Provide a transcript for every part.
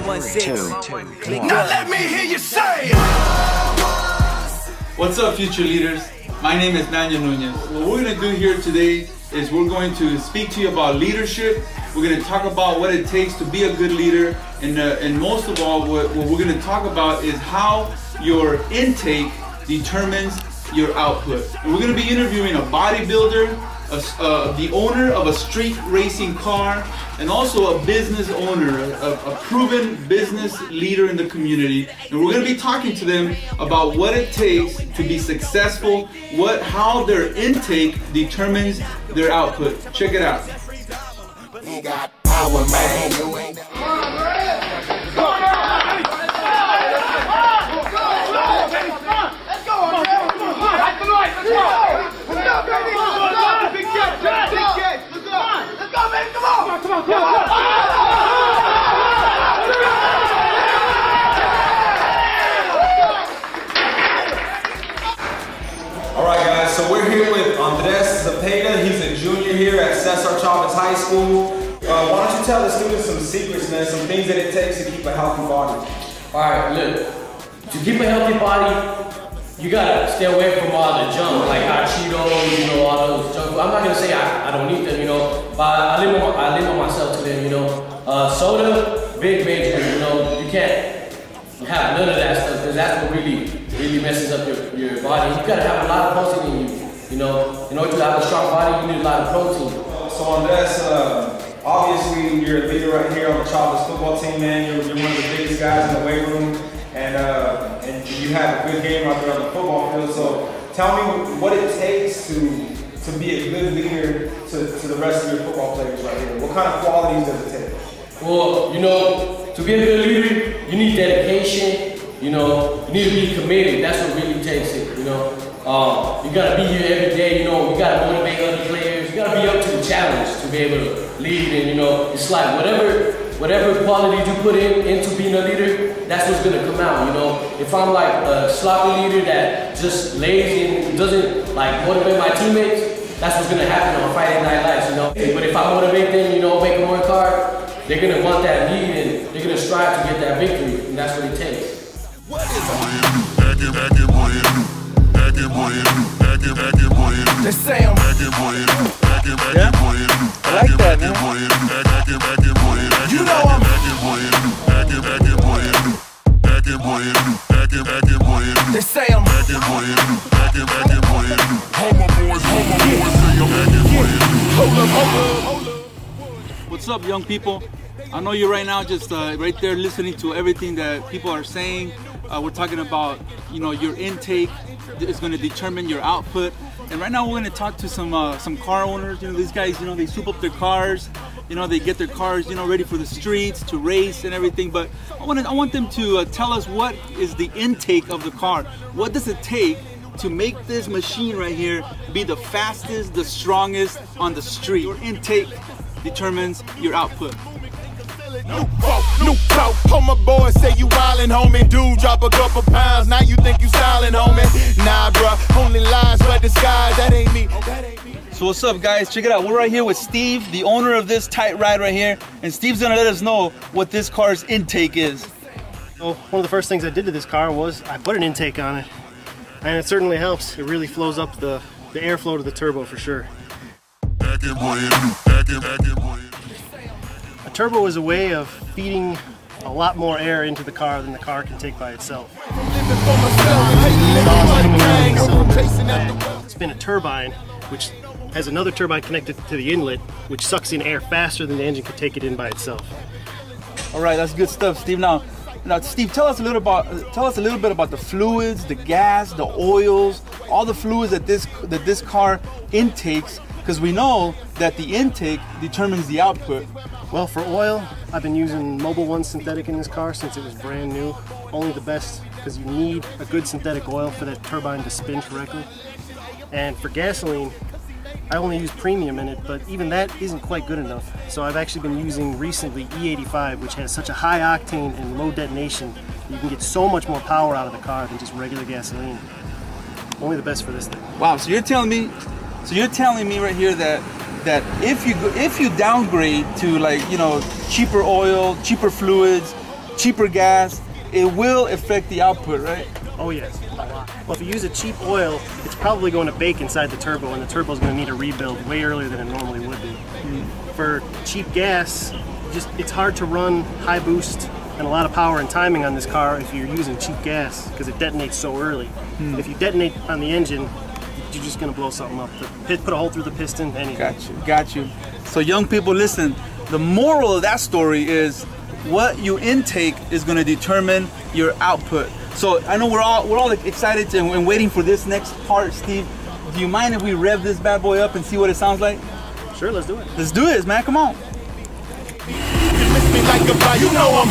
116. Now let me hear you say. What's up, future leaders? My name is Manuel Nunez. What we're going to do here today is we're going to speak to you about leadership. We're going to talk about what it takes to be a good leader, and most of all, what we're going to talk about is how your intake determines your output. And we're going to be interviewing a bodybuilder, the owner of a street racing car, and also a business owner, a proven business leader in the community. And we're going to be talking to them about what it takes to be successful, how their intake determines their output. Check it out. We got power, man. Alright guys, so we're here with Andres Zepeda. He's a junior here at Cesar Chavez High School. Why don't you tell the students some secrets, man, some things that it takes to keep a healthy body? Alright, look, to keep a healthy body, you gotta stay away from all the junk, like hot Cheetos, you know, all those junk. I'm not gonna say I don't eat them, you know, but I limit myself to them, you know. Soda, big major, you know, you can't have none of that stuff, because that's what really messes up your body. You gotta have a lot of protein in you, you know. In order to have a strong body, you need a lot of protein. So Andres, obviously you're a leader right here on the Chavez football team, man. You're one of the biggest guys in the weight room, and you have a good game out there on the football field. So tell me what it takes to be a good leader to the rest of your football players right here. What kind of qualities does it take? Well, you know, to be a good leader, you need dedication, you know, you need to be committed. That's what really takes it, you know. You gotta be here every day, you know, you gotta motivate other players, you gotta be up to the challenge to be able to lead, and you know, it's like whatever qualities you put into being a leader, that's what's gonna come out, you know. If I'm like a sloppy leader that just lays and doesn't like motivate my teammates, that's what's gonna happen on Friday Night Lights, you know. But if I motivate them, you know, make them work hard, they're gonna want that lead and they're gonna strive to get that victory, and that's what it takes. They say I'm Yeah? I like that, man. You know I'm They say I'm What's up, young people? I know you're right now just right there listening to everything that people are saying. We're talking about, you know, your intake is going to determine your output. And right now we're going to talk to some car owners. You know, these guys, you know, they soup up their cars. You know, they get their cars, you know, ready for the streets to race and everything. But I want them to tell us what is the intake of the car. What does it take to make this machine right here be the fastest, the strongest on the street? Your intake determines your output. New talk, on my boy say you wildin', homie. Dude drop a couple pounds, now you think you styling, homie. Nah, bruh, only lies but disguise, that ain't me. So what's up, guys? Check it out. We're right here with Steve, the owner of this tight ride right here, and Steve's gonna let us know what this car's intake is. So one of the first things I did to this car was I put an intake on it, and it certainly helps. It really flows up the airflow to the turbo for sure. A turbo is a way of feeding a lot more air into the car than the car can take by itself. Spin a turbine, which has another turbine connected to the inlet, which sucks in air faster than the engine could take it in by itself. All right, that's good stuff, Steve. Now, Steve, tell us a little bit about the fluids, the gas, the oils, all the fluids that this car intakes, because we know that the intake determines the output. Well, for oil, I've been using Mobil 1 synthetic in this car since it was brand new. Only the best, because you need a good synthetic oil for that turbine to spin correctly. And for gasoline, I only use premium in it, but even that isn't quite good enough. So I've actually been using recently E85, which has such a high octane and low detonation, you can get so much more power out of the car than just regular gasoline. Only the best for this thing. Wow, so you're telling me right here that if you downgrade to, like, you know, cheaper oil, cheaper fluids, cheaper gas, it will affect the output, right? Oh yes, a lot. Well, if you use a cheap oil, it's probably going to bake inside the turbo, and the turbo is going to need a rebuild way earlier than it normally would be. For cheap gas, it's hard to run high boost and a lot of power and timing on this car if you're using cheap gas because it detonates so early. If you detonate on the engine, you're just going to blow something up. Put a hole through the piston, anything. Got you. So young people, listen, the moral of that story is what you intake is going to determine your output. So I know we're all excited and waiting for this next part. Steve, do you mind if we rev this bad boy up and see what it sounds like? Sure, let's do it. Let's do it, man. Come on. You know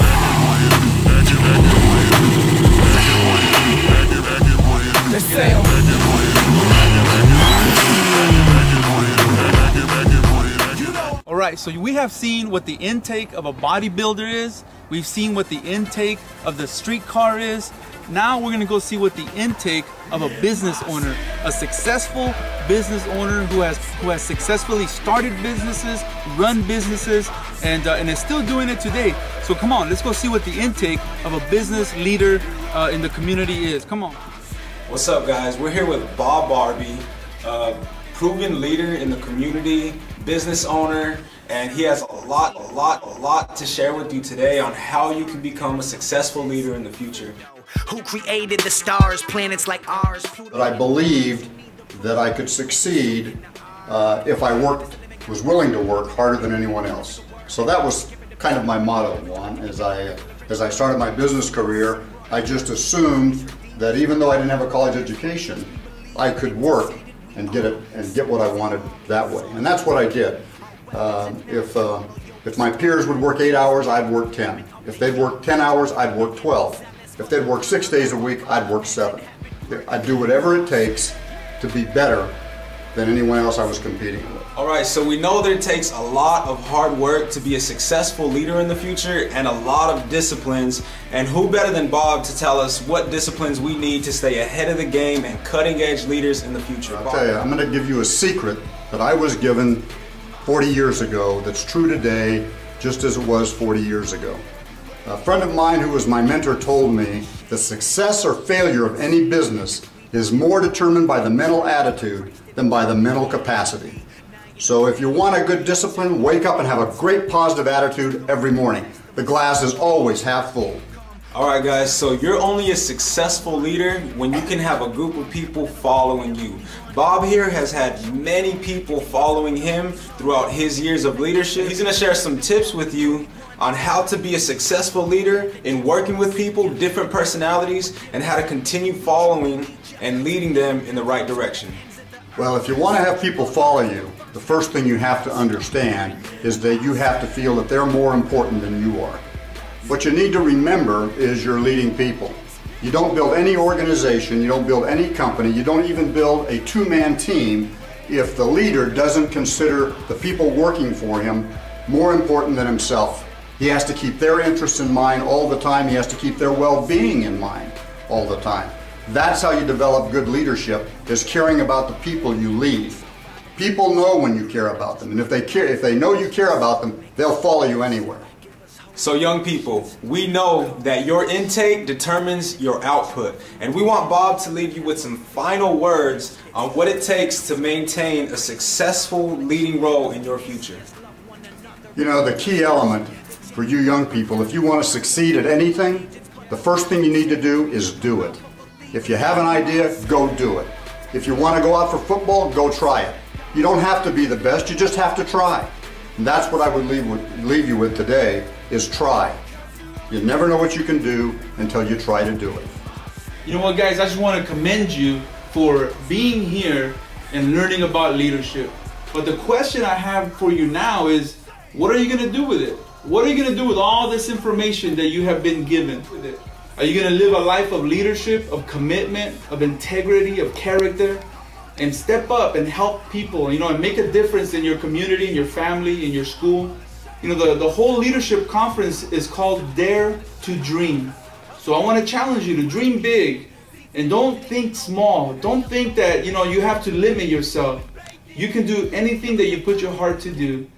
All right, so we have seen what the intake of a bodybuilder is. We've seen what the intake of the street car is. Now we're gonna go see what the intake of a business owner, a successful business owner who has successfully started businesses, run businesses, and is still doing it today. So come on, let's go see what the intake of a business leader in the community is. Come on. What's up, guys? We're here with Bob Barbie, proven leader in the community, business owner, and he has a lot to share with you today on how you can become a successful leader in the future. Who created the stars, planets like ours? But I believed that I could succeed if I was willing to work harder than anyone else. So that was kind of my motto, Juan. As I started my business career, I just assumed that even though I didn't have a college education, I could work and get what I wanted that way. And that's what I did. If my peers would work 8 hours, I'd work 10. If they'd work 10 hours, I'd work 12. If they'd work 6 days a week, I'd work 7. I'd do whatever it takes to be better than anyone else I was competing with. All right, so we know that it takes a lot of hard work to be a successful leader in the future and a lot of disciplines. And who better than Bob to tell us what disciplines we need to stay ahead of the game and cutting edge leaders in the future? I'll tell you, I'm going to give you a secret that I was given 40 years ago that's true today just as it was 40 years ago. A friend of mine who was my mentor told me the success or failure of any business is more determined by the mental attitude than by the mental capacity. So if you want a good discipline, wake up and have a great positive attitude every morning. The glass is always half full. All right, guys, so you're only a successful leader when you can have a group of people following you. Bob here has had many people following him throughout his years of leadership. He's going to share some tips with you on how to be a successful leader in working with people, different personalities, and how to continue following and leading them in the right direction. Well, if you want to have people follow you, the first thing you have to understand is that you have to feel that they're more important than you are. What you need to remember is you're leading people. You don't build any organization, you don't build any company, you don't even build a two-man team if the leader doesn't consider the people working for him more important than himself. He has to keep their interests in mind all the time. He has to keep their well-being in mind all the time. That's how you develop good leadership, is caring about the people you lead. People know when you care about them, and if they know you care about them, they'll follow you anywhere. So young people, we know that your intake determines your output, and we want Bob to leave you with some final words on what it takes to maintain a successful leading role in your future. You know, the key element for you young people, if you want to succeed at anything, the first thing you need to do is do it. If you have an idea, go do it. If you want to go out for football, go try it. You don't have to be the best, you just have to try. And that's what I would leave you with today, is try. You never know what you can do until you try to do it. You know what, guys, I just want to commend you for being here and learning about leadership. But the question I have for you now is, what are you going to do with it? What are you going to do with all this information that you have been given with it? Are you going to live a life of leadership, of commitment, of integrity, of character, and step up and help people, you know, and make a difference in your community, in your family, in your school? You know, the whole leadership conference is called Dare to Dream. So I want to challenge you to dream big and don't think small. Don't think that, you know, you have to limit yourself. You can do anything that you put your heart to do.